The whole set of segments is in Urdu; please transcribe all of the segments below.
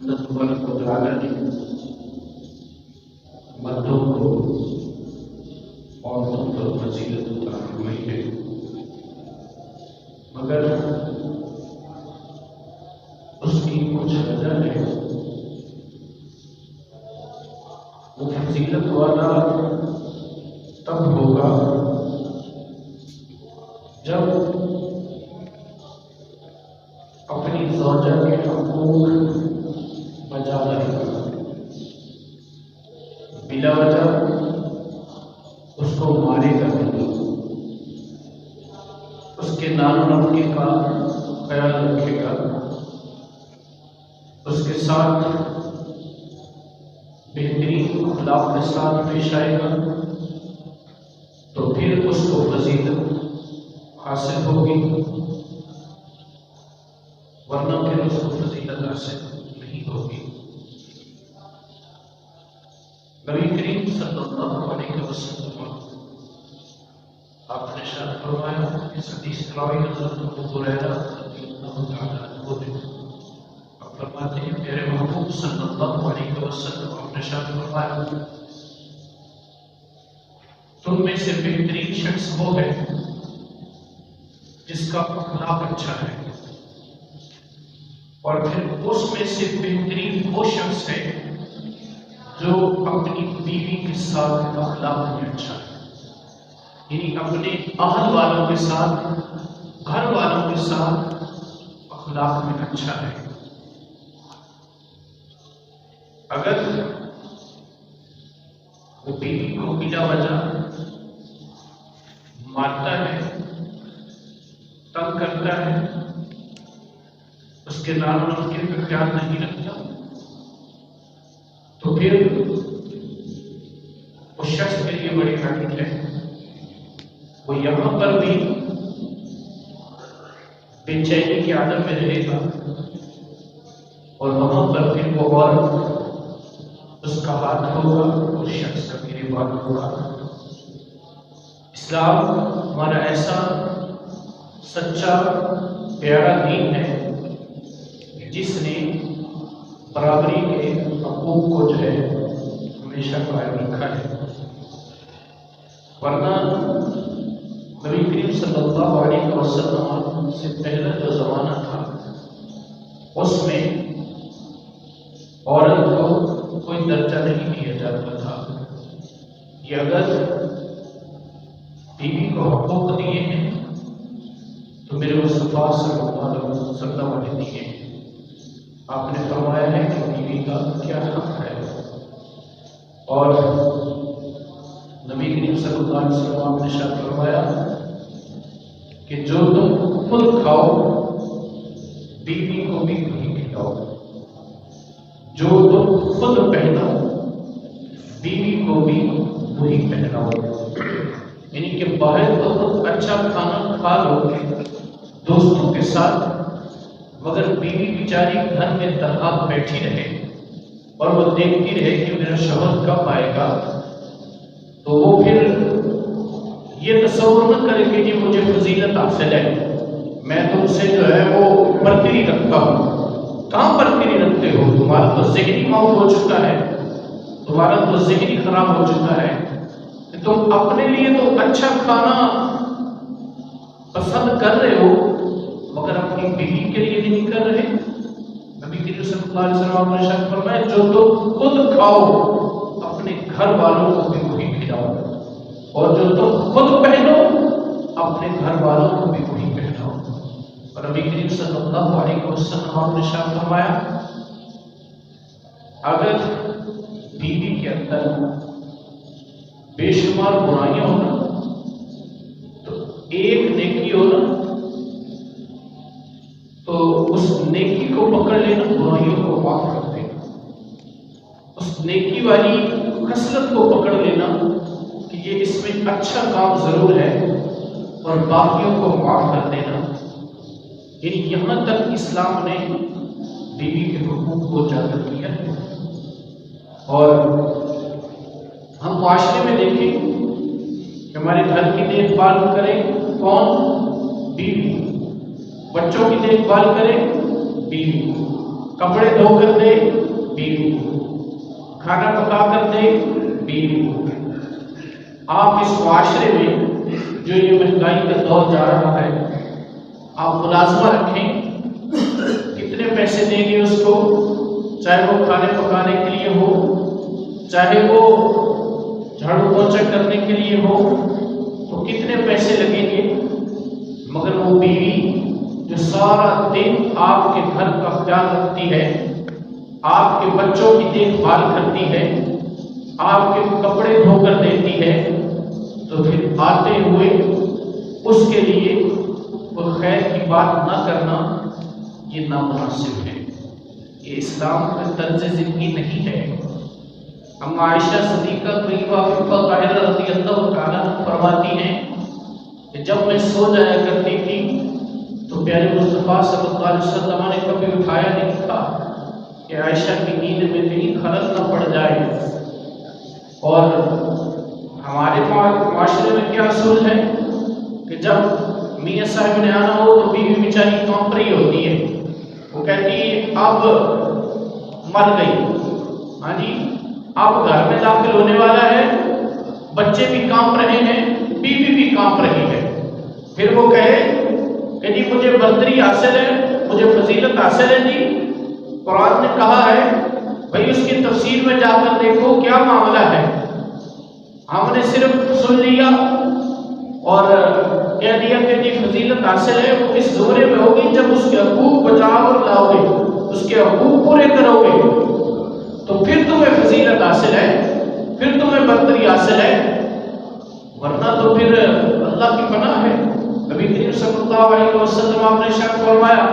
اللہ تبارک و تعالیٰ نے مردوں کو عورتوں پر فضیلت عطا فرمائی ہے، مگر اس کی کچھ وجہ ہے۔ وہ فضیلت والا تب ہوگا جب اپنی زوجہ کے حقوق بجا رہے گا، بلا وجہ اس کو مارے گا نہیں، اس کے نان و نفقے کا خیال رکھے گا، اس کے ساتھ بہترین اخلاق کے ساتھ پیش آئے گا، تو پھر اس کو فضیلت حاصل ہوگی، ورنہ پھر اس کو فضیلت حاصل نہیں ہوگی۔ نبی کریم صلی اللہ علیہ وسلم آپ نے ارشاد فرمایا، اس حدیث راوی حضرت ابو ہریرہ رضی اللہ تعالیٰ عنہ نے آپ فرماتے ہیں، میرے محبوب صلی اللہ علیہ وسلم آپ نے ارشاد فرمایا، تم میں سے بہترین شخص وہ ہے جس کا اخلاق اچھا ہے، اور پھر اس میں سے بہترین وہ شخص ہے جو اپنی بیوی کے ساتھ اخلاق میں اچھا ہے، یعنی اپنے اہل والوں کے ساتھ، گھر والوں کے ساتھ اخلاق میں اچھا ہے۔ اگر وہ بیوی کو بلا وجہ مارتا ہے، تنگ کرتا ہے، اس کے نان و نفقے کا خیال نہیں رکھتا، تو پھر اس شخص کے لیے بڑی حقیقت ہے، وہ یہاں پر بھی بے چینی کے عالم میں رہے گا، اور وہاں پر پھر وہ عورت اس کا ہاتھ ہوگا، اس شخص کا گریبان ہوگا۔ اسلام ہمارا ایسا سچا پیارا دین ہے جس نے برابری کے حقوق کو جو ہے ہمیشہ قائم رکھا ہے، ورنہ نبی کریم صلی اللہ علیہ وسلم سے پہلا جو زمانہ تھا اس میں عورت کو کوئی درجہ نہیں دیا جاتا تھا، کہ اگر بیوی کو حقوق دیے ہیں تو میرے مصطفیٰ صلی اللہ علیہ وسلم نے دیے ہیں۔ آپ نے فرمایا ہے کہ بیوی کا کیا حق ہے، اور نبی کریم صلی اللہ علیہ وسلم نے ارشاد فرمایا کہ جو تم خود کھاؤ بیوی کو بھی وہی کھلاؤ، جو تم خود پہنو بیوی کو بھی وہی پہناؤ، یعنی کہ باہر تو تم اچھا کھانا کھا لو دوستوں کے ساتھ، مگر بیوی بیچاری گھر میں تنہا بیٹھی رہے اور وہ دیکھتی رہے کہ میرا شوہر کب آئے گا، تو وہ پھر یہ تصور نہ کرے کہ جی مجھے فضیلت حاصل ہے، میں تم سے جو ہے وہ برتری رکھتا ہوں۔ کہاں برتری رکھتے ہو؟ تمہارا تو ذہنی موت ہو چکا ہے، تمہارا تو ذہنی خراب ہو چکا ہے کہ تم اپنے لیے تو اچھا کھانا پسند کر رہے ہو مگر اپنی بیوی کے لیے نہیں کر رہے۔ نبی کریم صلی اللہ علیہ وسلم نے ارشاد فرمایا، جو تم خود کھاؤ اپنے گھر والوں کو بھی وہی کھلاؤ، اور جو تم خود پہنو اپنے گھر والوں کو بھی وہی پہناؤ۔ اور نبی کریم صلی اللہ علیہ وسلم نے ارشاد فرمایا، اگر بیوی کے اندر بے شمار برائیاں ہونا تو ایک نیکی ہونا، تو اس نیکی کو پکڑ لینا، برائیوں کو معاف کر دینا، اس نیکی والی خصلت کو پکڑ لینا کہ یہ اس میں اچھا کام ضرور ہے، اور باقیوں کو معاف کر دینا، یعنی یہاں تک اسلام نے بیوی کے حقوق کو اجاگر کیا ہے۔ اور ہم معاشرے میں دیکھیں کہ ہمارے گھر کی دیکھ بھال کرے کون؟ بیوی۔ بچوں کی دیکھ بھال کرے بیوی، کپڑے دھو کر دے بیوی کو، کھانا پکا کر دے بیوی کو۔ آپ اس معاشرے میں جو یہ مہنگائی کا دور جا رہا ہے، آپ ملازمہ رکھیں، کتنے پیسے دیں گے اس کو، چاہے وہ کھانے پکانے کے لیے ہو، چاہے وہ جھاڑو پوچھا کرنے کے لیے ہو، تو کتنے پیسے لگیں گے؟ مگر وہ بیوی جو سارا دن آپ کے گھر کا خیال رکھتی ہے، آپ کے بچوں کی دیکھ بھال کرتی ہے، آپ کے کپڑے دھو کر دیتی ہے، تو پھر آتے ہوئے اس کے لیے کوئی خیر کی بات نہ کرنا یہ نامناسب ہے، یہ اسلام کا طرز زندگی نہیں ہے۔ ہم عائشہ صدیقہ طیبہ عفیفہ طاہرہ رضی اللہ تعالیٰ عنہ فرماتی ہیں کہ جب میں سو جایا کرتی تھی تو پیارے مصطفیٰ صلی اللہ علیہ وسلم نے کبھی اٹھایا نہیں تھا کہ عائشہ کی نیند میں کہیں خلل نہ پڑ جائے۔ اور ہمارے معاشرے میں کیا اصول ہے کہ جب میاں صاحب نے آنا ہو تو بیوی بیچاری کانپ رہی ہوتی ہے، وہ کہتی ہے اب مر گئی، ہاں جی اب گھر میں داخل ہونے والا ہے، بچے بھی کانپ رہے ہیں، بیوی بھی کانپ رہی ہے۔ پھر وہ کہے کہ جی مجھے برتری حاصل ہے، مجھے فضیلت حاصل ہے، جی قرآن نے کہا ہے، بھئی اس کی تفسیر میں جا کر دیکھو کیا معاملہ ہے۔ ہم نے صرف سن لیا اور کہہ دیا کہ جی فضیلت حاصل ہے، وہ اس زمرے میں ہوگی جب اس کے حقوق بچاؤ اور لاؤ گے، اس کے حقوق پورے کرو گے تو پھر تمہیں فضیلت حاصل ہے، پھر تمہیں برتری حاصل ہے، ورنہ تو پھر اللہ کی پناہ ہے۔ نبی کریم صلی اللہ علیہ وسلم آپ نے ارشاد فرمایا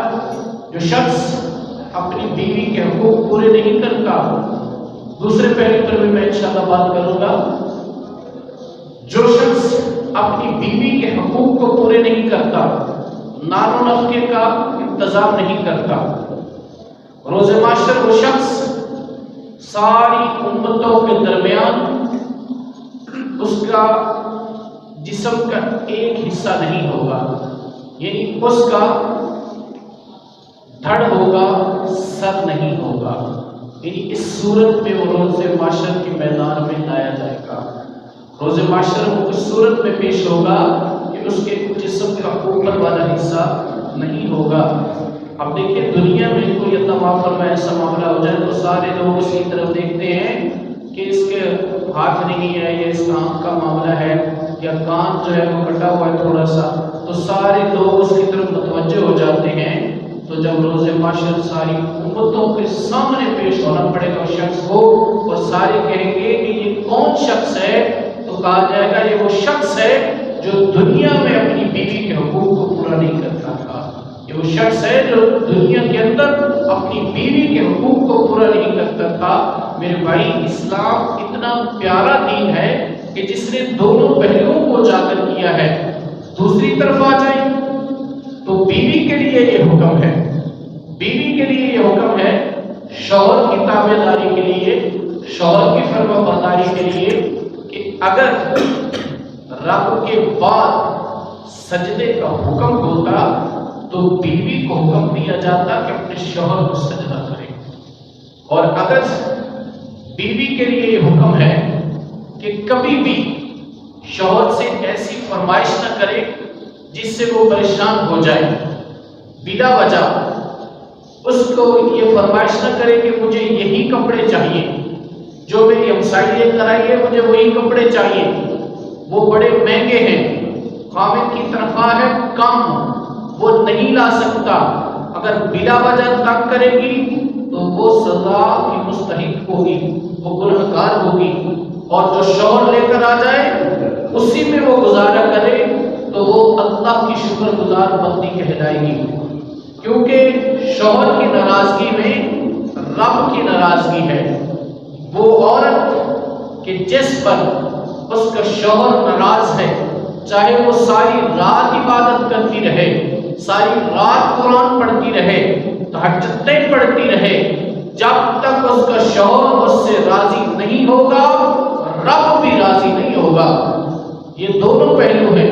جو شخص اپنی بیوی کے حقوق پورے نہیں کرتا، دوسرے پہلو پر بھی میں انشاءاللہ بات کروں گا، جو شخص اپنی بیوی کے حقوق کو پورے نہیں کرتا، نان و نفقے کا انتظام نہیں کرتا، روز محشر وہ شخص ساری امتوں کے درمیان اس کا جسم کا ایک حصہ نہیں ہوگا، یعنی اس کا دھڑ ہوگا، سر نہیں ہوگا، یعنی اس صورت میں وہ روز محشر کے میدان میں لایا جائے گا۔ روز محشر وہ اس صورت میں پیش ہوگا کہ اس کے جسم کا اوپر والا حصہ نہیں ہوگا۔ اب دیکھیں دنیا میں کوئی اللہ معاف فرمائے ایسا معاملہ ہو جائے تو سارے لوگ اس کی طرف دیکھتے ہیں کہ اس کے ہاتھ نہیں ہے، یا اس کا آنکھ کا معاملہ ہے، یا کان جو ہے وہ کٹا ہوا ہے تھوڑا سا، تو سارے لوگ اس کی طرف متوجہ ہو جاتے ہیں۔ تو جب روز محشر ساری امتوں کے سامنے پیش ہونا پڑے گا اس شخص کو، اور سارے کہیں گے کہ یہ کون شخص ہے، تو کہا جائے گا یہ وہ شخص ہے جو دنیا میں اپنی بیوی کے حقوق کو پورا نہیں کرتا تھا، یہ وہ شخص ہے جو دنیا کے اندر اپنی بیوی کے حقوق کو پورا نہیں کرتا تھا۔ میرے بھائی اسلام اتنا پیارا دین ہے کہ جس نے دونوں پہلوؤں کو اجاگر کیا ہے۔ دوسری طرف آ جائیں تو بیوی کے لیے یہ حکم ہے، بیوی کے لیے یہ حکم ہے شوہر کی تابع داری کے لیے، شوہر کی فرما برداری کے لیے، کہ اگر رب کے بعد سجدے کا حکم ہوتا تو بیوی کو حکم دیا جاتا کہ اپنے شوہر کو سجدہ کرے، اور اگر بیوی کے لیے یہ حکم ہے کہ کبھی بھی شوہر سے ایسی فرمائش نہ کرے جس سے وہ پریشان ہو جائے، بلا وجہ اس کو یہ فرمائش نہ کرے کہ مجھے یہی کپڑے چاہیے، جو میری ہمسائی لے کر آئی ہے مجھے وہی کپڑے چاہیے، وہ بڑے مہنگے ہیں، خاوند کی تنخواہ ہے کم، وہ نہیں لا سکتا۔ اگر بلا وجہ تنگ کرے گی تو وہ سزا کی مستحق ہوگی، وہ گنہگار ہوگی، اور جو شوہر لے کر آ جائے اسی میں وہ گزارا کرے تو وہ اللہ کی شکر گزار بندی کہلائے گی، کیونکہ شوہر کی ناراضگی میں رب کی ناراضگی ہے۔ وہ عورت کہ جس پر اس کا شوہر ناراض ہے، چاہے وہ ساری رات عبادت کرتی رہے، ساری رات قرآن پڑھتی رہے، تہجدیں پڑھتی رہے، جب تک اس کا شوہر اس سے راضی نہیں ہوگا رب بھی راضی نہیں ہوگا۔ یہ دونوں پہلو ہیں،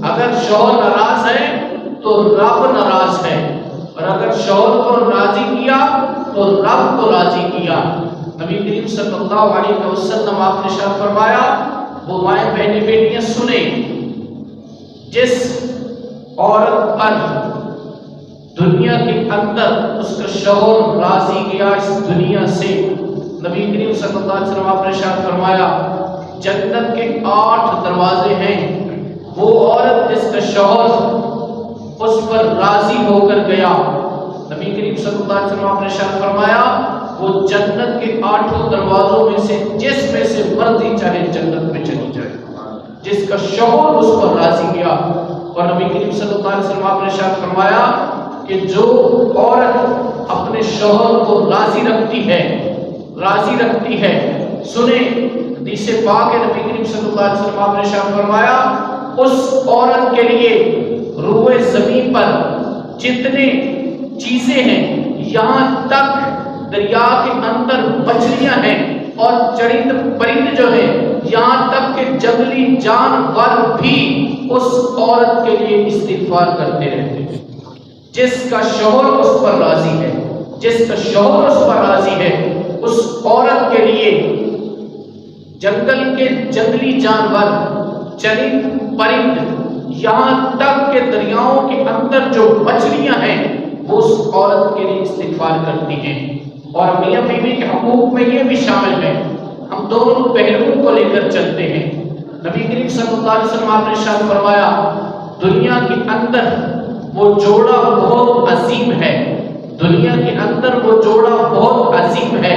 اگر شوہر ناراض ہے تو رب ناراض ہے، اور اگر شوہر کو راضی کیا تو تو رب کو راضی کیا۔ نبی کریم صلی اللہ علیہ وسلم آپ نے ارشاد فرمایا، وہ مائیں بہنیں بیٹیاں سنیں، جس عورت پر دنیا کے اندر اس کا شوہر راضی گیا اس دنیا سے، نبی کریم صلی اللہ علیہ وسلم آپ نے ارشاد فرمایا جنت کے 8 دروازے ہیں، وہ عورت جس کا شوہر اس پر راضی ہو کر گیا، نبی کریم صلی اللہ علیہ وسلم آپ نے ارشاد فرمایا وہ جنت کے 8 دروازوں میں سے جس میں سے مرضی چاہے جنت میں چلی جائے، جس کا شوہر اس پر راضی گیا۔ اور نبی کریم صلی اللہ علیہ وسلم آپ نے ارشاد فرمایا کہ جو عورت اپنے شوہر کو راضی رکھتی ہے، سنیں حدیث پاک ہے، نبی کریم صلی اللہ علیہ وسلم آپ نے ارشاد فرمایا اس عورت کے لیے روئے زمین پر جتنے چیزیں ہیں، یہاں تک دریا کے اندر مچھلیاں ہیں اور چرند پرند جو ہیں، یہاں تک کہ جنگلی جانور بھی اس عورت کے لیے استغفار کرتے رہتے ہیں۔ جس کا شوہر اس پر راضی ہے، اس عورت کے لیے جنگل کے جنگلی جانور، چرند پرند، یہاں تک کہ دریاؤں کے اندر جو مچھلیاں ہیں وہ اس عورت کے لیے استغفار کرتی ہیں۔ اور میاں بیوی کے حقوق میں یہ بھی شامل ہے، ہم دونوں پہلوؤں کو لے کر چلتے ہیں۔ نبی کریم صلی اللہ علیہ وسلم آپ نے ارشاد فرمایا دنیا کے اندر وہ جوڑا بہت عظیم ہے،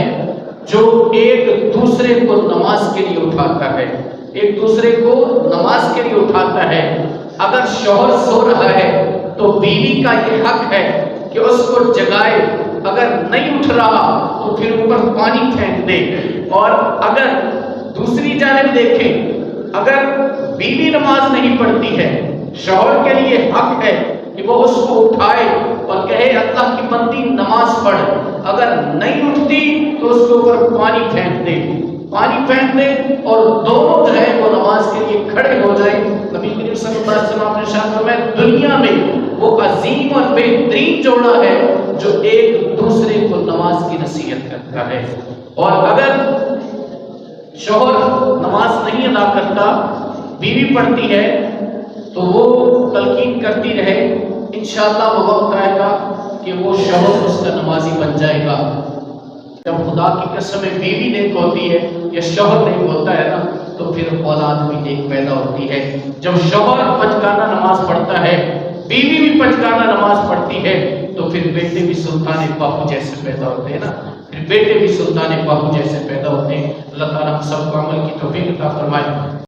جو ایک دوسرے کو نماز کے لیے اٹھاتا ہے، اگر شوہر سو رہا ہے تو بیوی کا یہ حق ہے کہ اس کو جگائے، اگر نہیں اٹھ رہا تو پھر اوپر پانی پھینک دے۔ اور اگر دوسری جانب دیکھیں، اگر بیوی نماز نہیں پڑھتی ہے، شوہر کے لیے حق ہے کہ وہ اس کو اٹھائے اور کہے اللہ کی بندی نماز پڑھ، اگر نہیں اٹھتی تو اس کے اوپر پانی پھینک دے اور دونوں جو ہے وہ نماز کے لیے کھڑے ہو جائیں۔ نبی کریم صلی اللہ علیہ وسلم نے ارشاد فرمایا دنیا میں وہ عظیم اور بہترین جوڑا ہے جو ایک دوسرے کو نماز کی نصیحت کرتا ہے۔ اور اگر شوہر نماز نہیں ادا کرتا، بیوی پڑھتی ہے تو وہ تلقین کرتی رہے، انشاءاللہ وہ وقت آئے گا کہ وہ شوہر اس کا نمازی بن جائے گا۔ جب خدا کی قسم بیوی نیک ہوتی ہے یا شوہر نیک ہوتا ہے نا تو پھر اولاد بھی نیک پیدا ہوتی ہے۔ جب شوہر پنجگانہ نماز پڑھتا ہے، بیوی بھی پنجگانہ نماز پڑھتی ہے تو پھر بیٹے بھی سلطان باہو جیسے پیدا ہوتے ہیں نا، اللہ تعالیٰ ہم سب کو عمل کی توفیق عطا فرمائے۔